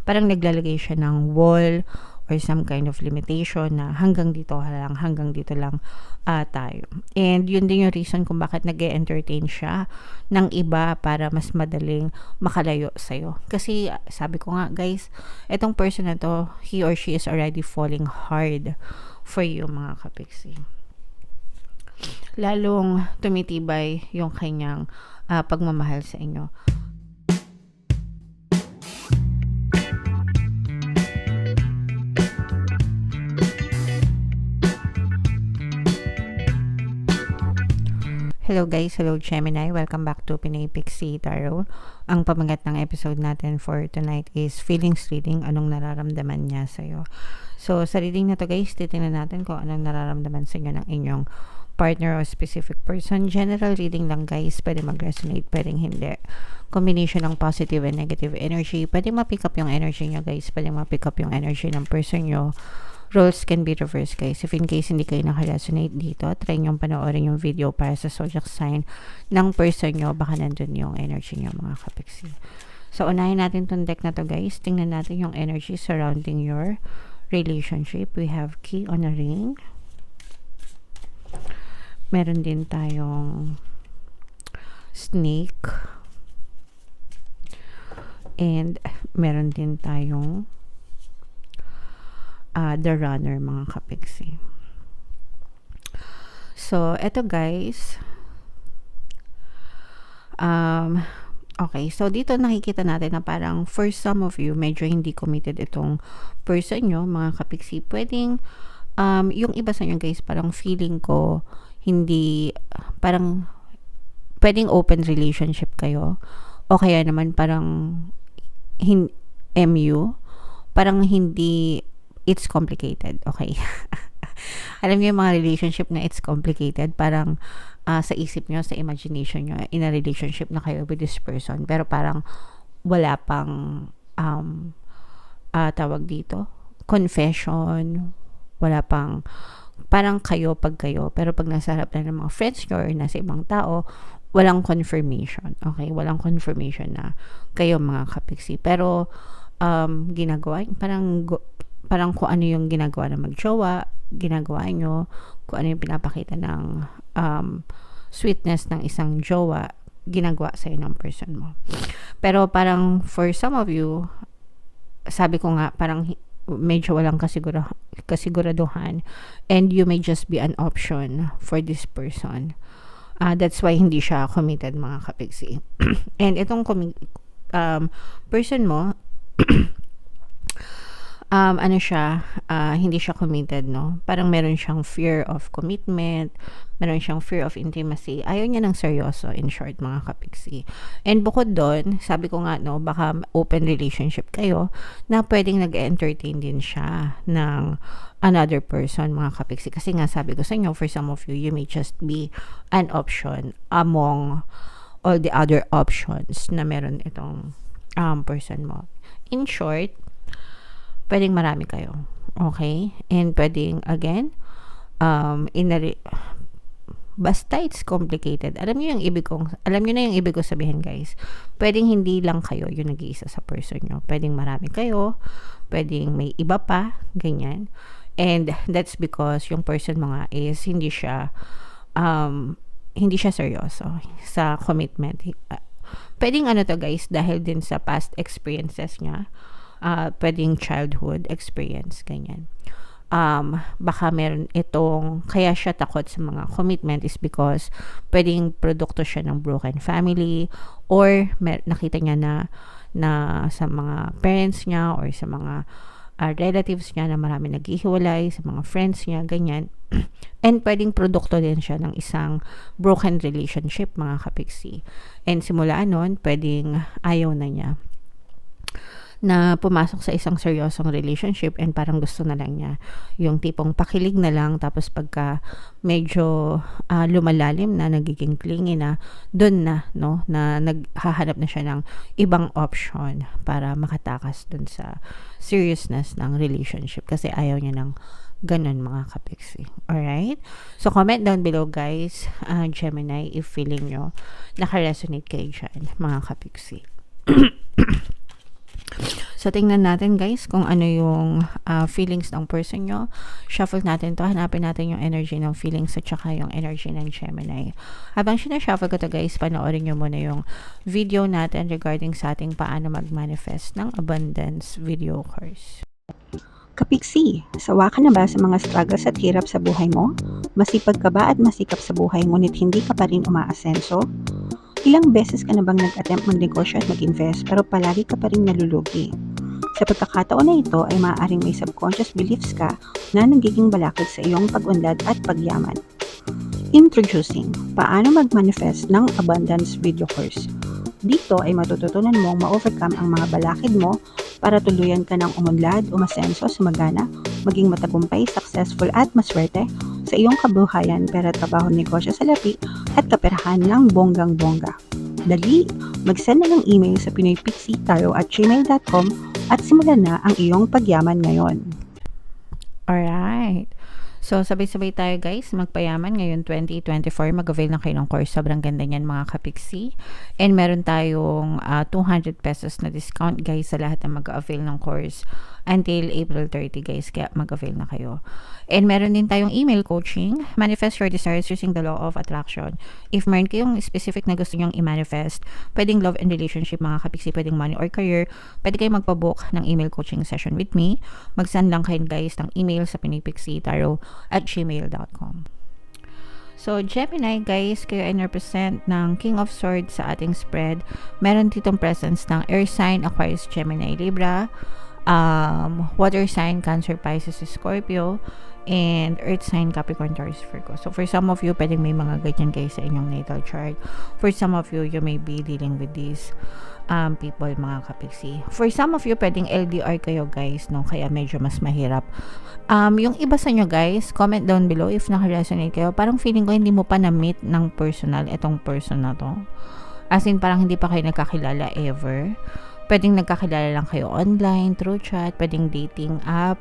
parang naglalagay siya ng wall or some kind of limitation na hanggang dito lang tayo. And yun din yung reason kung bakit nag-entertain siya ng iba para mas madaling makalayo sa'yo. Kasi sabi ko nga guys, etong person na to, he or she is already falling hard for you mga kapiksi. Lalong tumitibay yung kanyang pagmamahal sa inyo. Hello guys, hello Gemini, welcome back to Pinay Pixie Tarot. Ang pamagat ng episode natin for tonight is feelings reading, anong nararamdaman niya sa'yo. So sa reading na to guys, titingnan natin kung anong nararamdaman sa inyo ng inyong partner o specific person. General reading lang guys, pwede mag-resonate, pwedeng hindi. Combination ng positive and negative energy, pwede ma-pick up yung energy nyo guys, pwede ma-pick up yung energy ng person nyo. Roles can be reversed guys. If in case hindi kayo naka-resonate dito, try nyo panoorin yung video para sa zodiac sign ng person nyo. Baka nandun yung energy nyo mga kapiksi. So, unahin natin tong deck na to guys. Tingnan natin yung energy surrounding your relationship. We have Key on a Ring. Meron din tayong Snake. And meron din tayong The Runner mga kapiksi. So, eto guys. Okay, so dito nakikita natin na parang for some of you, medyo hindi committed itong person nyo, mga kapiksi. Pwedeng, yung iba sa inyo guys, parang feeling ko, hindi, parang, pwedeng open relationship kayo. O kaya naman parang, MU, parang hindi, it's complicated, okay? Alam niyo yung mga relationship na it's complicated, parang sa isip nyo, sa imagination nyo, in a relationship na kayo with this person, pero parang wala pang tawag dito, confession, wala pang, parang kayo pag kayo, pero pag nasa harap na ng mga friends nyo or nasa ibang tao, walang confirmation, okay? Walang confirmation na kayo mga kapiksi, pero ginagawa, parang kung ano yung ginagawa ng magjowa, ginagawa nyo, kung ano yung pinapakita ng sweetness ng isang jowa, ginagawa sa'yo ng person mo. Pero parang for some of you, sabi ko nga, parang medyo walang kasiguraduhan and you may just be an option for this person. That's why hindi siya committed mga kapiksi. And itong person mo, ano siya, hindi siya committed, no? Parang meron siyang fear of commitment, meron siyang fear of intimacy. Ayaw niya ng seryoso, in short, mga kapiksi. And bukod doon, sabi ko nga, no, baka open relationship kayo, na pwedeng nag-entertain din siya ng another person, mga kapiksi. Kasi nga, sabi ko sa inyo, for some of you, you may just be an option among all the other options na meron itong person mo. In short, pwedeng marami kayo. Okay? And pwedeng, again, basta it's complicated. Alam niyo na yung ibig ko sabihin, guys. Pwedeng hindi lang kayo yung nag-iisa sa person nyo. Pwedeng marami kayo. Pwedeng may iba pa. Ganyan. And that's because yung person mo nga is hindi siya seryoso sa commitment. Pwedeng ano to, guys, dahil din sa past experiences niya. Pwedeng childhood experience, ganyan. Baka meron itong, kaya siya takot sa mga commitment is because pwedeng produkto siya ng broken family or nakita niya na sa mga parents niya or sa mga relatives niya na marami naghihiwalay, sa mga friends niya, ganyan. And pwedeng produkto din siya ng isang broken relationship, mga kapiksi. And simula nun, pwedeng ayaw na niya na pumasok sa isang seryosong relationship and parang gusto na lang niya yung tipong pakilig na lang, tapos pagka medyo lumalalim na, nagiging clingy na, dun na, no, na naghahanap na siya ng ibang option para makatakas dun sa seriousness ng relationship kasi ayaw niya ng ganun, mga kapiksi. Alright? So, comment down below, guys, Gemini, if feeling nyo naka-resonate kayo dyan, mga kapiksi. So, tingnan natin guys kung ano yung feelings ng person nyo. Shuffle natin to. Hanapin natin yung energy ng feelings at saka yung energy ng Gemini. Habang sinashuffle ko to guys, panoorin nyo muna yung video natin regarding sa ating paano mag-manifest ng abundance video course. Kapiksi, sawa ka na ba sa mga struggles at hirap sa buhay mo? Masipag ka ba at masikap sa buhay ngunit hindi ka pa rin umaasenso? Ilang beses ka na bang nag-attempt magnegosyo at mag-invest pero palagi ka pa rin nalulugi? Sa pagkakataon na ito ay maaaring may subconscious beliefs ka na nagiging balakid sa iyong pag-unlad at pagyaman. Introducing, paano mag-manifest ng abundance video course. Dito ay matututunan mong ma-overcome ang mga balakid mo para tuluyan ka ng umunlad, umasenso, sumagana, maging matagumpay, successful at maswerte sa iyong kabuhayan, pera, trabaho, negosyo, salapi at kaperahan ng bonggang-bongga. Dali, mag-send na ng email sa pinoypixie@gmail.com at simulan na ang iyong pagyaman ngayon. Alright. So, sabay-sabay tayo guys, magpayaman ngayon 2024, mag-avail na kayo ng course. Sobrang ganda niyan mga kapiksi. And meron tayong 200 pesos na discount guys sa lahat na mag-avail ng course until April 30 guys, kaya mag-avail na kayo. And meron din tayong email coaching, manifest your desires using the law of attraction. If meron kayong specific na gusto nyong i-manifest, pwedeng love and relationship mga kapiksi, pwedeng money or career, pwede kayong magpabook ng email coaching session with me. Mag-send lang kayo guys ng email sa pinoypixie@gmail.com. So, Gemini guys, kayo ay represent ng King of Swords sa ating spread. Meron ditong presence ng Air sign, Aquarius, Gemini, Libra, water sign, Cancer, Pisces, Scorpio, and earth sign, Capricorn, Taurus, Virgo. So, for some of you, pwedeng may mga ganyan guys sa inyong natal chart. For some of you, you may be dealing with these people, mga kapiksi. For some of you, pwedeng LDR kayo guys, no? Kaya medyo mas mahirap. Yung iba sa nyo guys, comment down below if naka-resonate kayo. Parang feeling ko hindi mo pa na-meet ng personal itong person na to. As in, parang hindi pa kayo nagkakilala ever. Pwedeng nagkakilala lang kayo online, through chat, pwedeng dating app,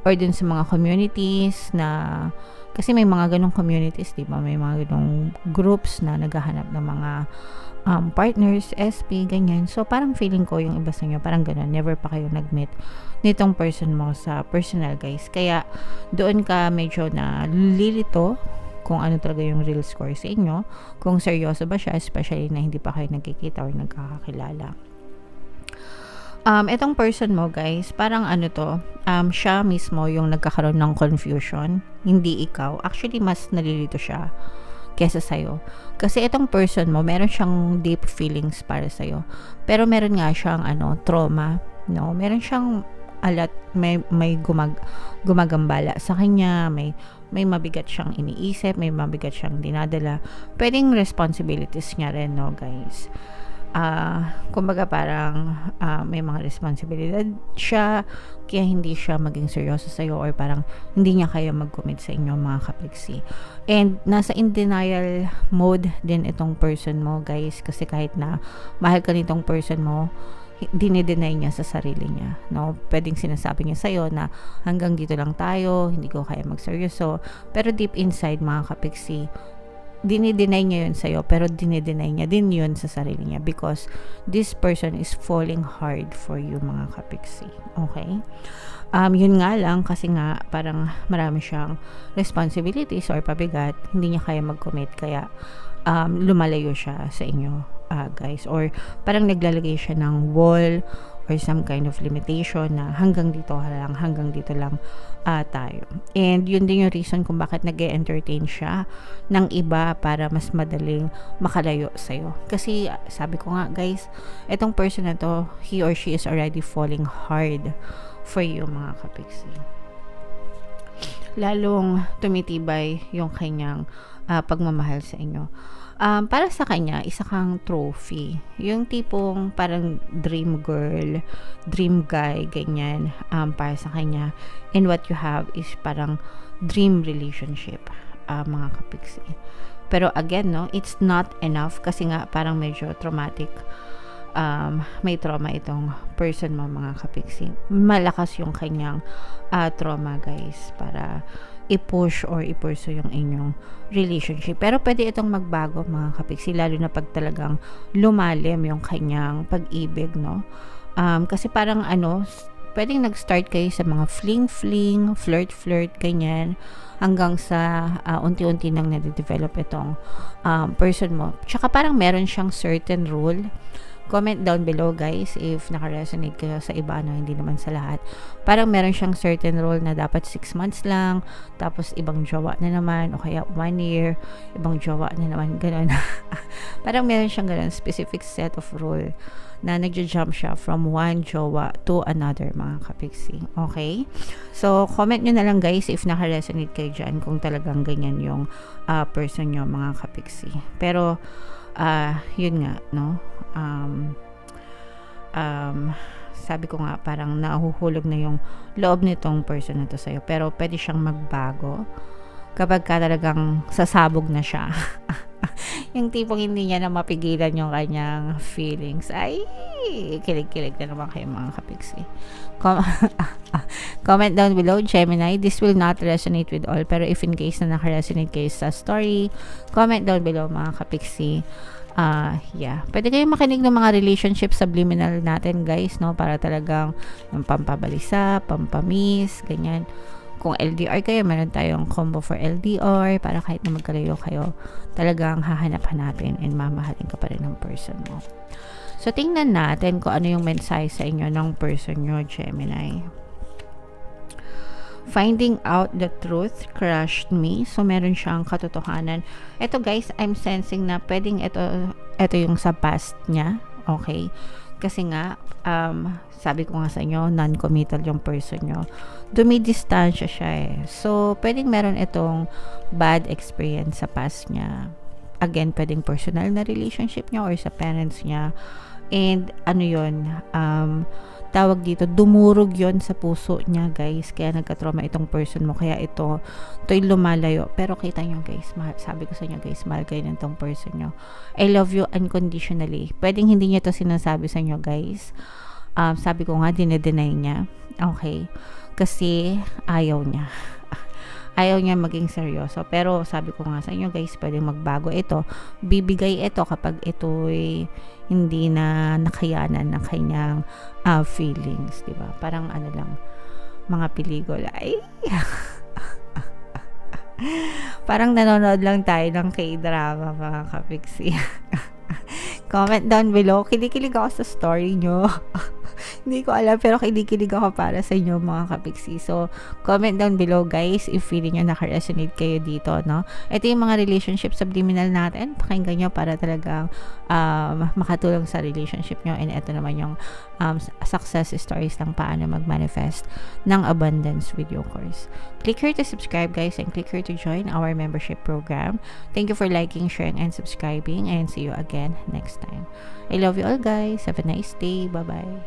or dun sa mga communities na, kasi may mga ganong communities, di ba? May mga ganong groups na naghahanap ng mga partners, SP, ganyan. So, parang feeling ko yung iba sa inyo, parang ganon, never pa kayo nag-meet nitong person mo sa personal guys. Kaya, doon ka medyo na lilito kung ano talaga yung real score sa inyo, kung seryoso ba siya, especially na hindi pa kayo nagkikita or nagkakakilala. Itong person mo guys, parang ano to, siya mismo yung nagkakaroon ng confusion, hindi ikaw. Actually, mas nalilito siya kesa sa'yo. Kasi itong person mo, meron siyang deep feelings para sa'yo. Pero meron nga siyang trauma, no? Meron siyang may gumagambala sa kanya, may mabigat siyang iniisip, may mabigat siyang dinadala. Pwedeng responsibilities niya rin, no guys. Kumbaga parang may mga responsibilidad siya, kaya hindi siya maging seryoso sa'yo, or parang hindi niya kaya mag-commit sa inyo mga kapiksi. And nasa in denial mode din itong person mo guys, kasi kahit na mahal ka nitong person mo, dinideny niya sa sarili niya, no? Pwedeng sinasabi niya sa'yo na hanggang dito lang tayo, hindi ko kaya magseryoso, pero deep inside mga kapiksi, dinideny niya yun sa'yo, pero dinideny niya din yun sa sarili niya, because this person is falling hard for you mga kapiksi. Okay? Yun nga lang, kasi nga parang marami siyang responsibilities or pabigat, hindi niya kaya mag-commit, kaya lumalayo siya sa inyo guys, or parang naglalagay siya ng wall or some kind of limitation na hanggang dito lang tayo. And yun din yung reason kung bakit nag-e-entertain siya ng iba para mas madaling makalayo sa'yo. Kasi sabi ko nga guys, etong person na to, he or she is already falling hard for you mga kapiksi. Lalong tumitibay yung kanyang pagmamahal sa inyo. Para sa kanya, isa kang trophy. Yung tipong parang dream girl, dream guy, ganyan, para sa kanya. And what you have is parang dream relationship, mga kapiksi. Pero again, no, it's not enough kasi nga parang medyo traumatic. May trauma itong person mo mga kapiksi. Malakas yung kanyang trauma guys, para i-push or i-pursue yung inyong relationship. Pero pwede itong magbago mga kapiksi, lalo na pag talagang lumalim yung kanyang pag-ibig, no? Kasi parang pwedeng nag-start kayo sa mga fling-fling, flirt-flirt, ganyan, hanggang sa unti-unti nang nade-develop itong person mo. Tsaka parang meron siyang certain rule. Comment down below guys if naka-resonate kayo sa iba, hindi naman sa lahat. Parang meron siyang certain rule na dapat 6 months lang, tapos ibang jowa na naman, o kaya 1 year, ibang jowa na naman, gano'n. Parang meron siyang gano'n, specific set of rule na nagja-jump siya from one jowa to another, mga kapiksi. Okay? So, comment nyo na lang guys if naka-resonate kayo dyan, kung talagang ganyan yung person nyo, mga kapiksi. Pero, yun nga, no? Sabi ko nga, parang nahuhulog na yung loob nitong person na to sa'yo. Pero, pwede siyang magbago kapag ka talagang sasabog na siya. Yung tipong hindi niya na mapigilan yung kanyang feelings. Ay, kilig-kilig na naman kayo, mga kapiksi. Comment down below, Gemini. This will not resonate with all. Pero if in case na naka-resonate kayo sa story, comment down below, mga kapiksi. Yeah. Pwede kayong makinig ng mga relationship subliminal natin, guys, no? Para talagang yung pampabalisa, pampamiss, ganyan. Kung LDR kayo, meron tayong combo for LDR para kahit na magkalayo kayo, talagang hahanap-hanapin and mamahalin ka pa rin ng person mo. So, tingnan natin kung ano yung mensahe sa inyo ng person nyo, Gemini. Finding out the truth crushed me. So, meron siyang katotohanan. Ito guys, I'm sensing na pwedeng ito yung sa past niya. Okay? Kasi nga, sabi ko nga sa inyo, non-committal yung person nyo. Dumidistansya siya eh. So, pwedeng meron itong bad experience sa past niya. Again, pwedeng personal na relationship niya or sa parents niya. And, tawag dito, dumurog yon sa puso niya, guys. Kaya nagka-trauma itong person mo. Kaya ito'y lumalayo. Pero kita nyo, guys, sabi ko sa inyo, guys, mahal kayo ng tong person nyo. I love you unconditionally. Pwedeng hindi niya to sinasabi sa inyo, guys. Sabi ko nga, dinedenay niya. Okay. Kasi ayaw niya. Ayaw niya maging seryoso. Pero sabi ko nga sa inyo, guys, pwedeng magbago ito. Bibigay ito kapag ito'y hindi na nakayanan ng kanyang feelings, diba? Parang lang, mga pelikula. Ay! Parang nanonood lang tayo ng K-drama, mga kapiksi. Comment down below. Kilig-kilig ako sa story nyo. Hindi ko alam, pero kilig-kilig ako para sa inyo, mga kapiksi. So, comment down below, guys, if feeling nyo naka-resonate kayo dito, no? Ito yung mga relationship subliminal natin. Pakinggan nyo para talagang makatulong sa relationship nyo. And ito naman yung success stories lang paano mag-manifest ng abundance video course. Click here to subscribe, guys, and click here to join our membership program. Thank you for liking, sharing, and subscribing, and see you again next time. I love you all, guys. Have a nice day. Bye-bye.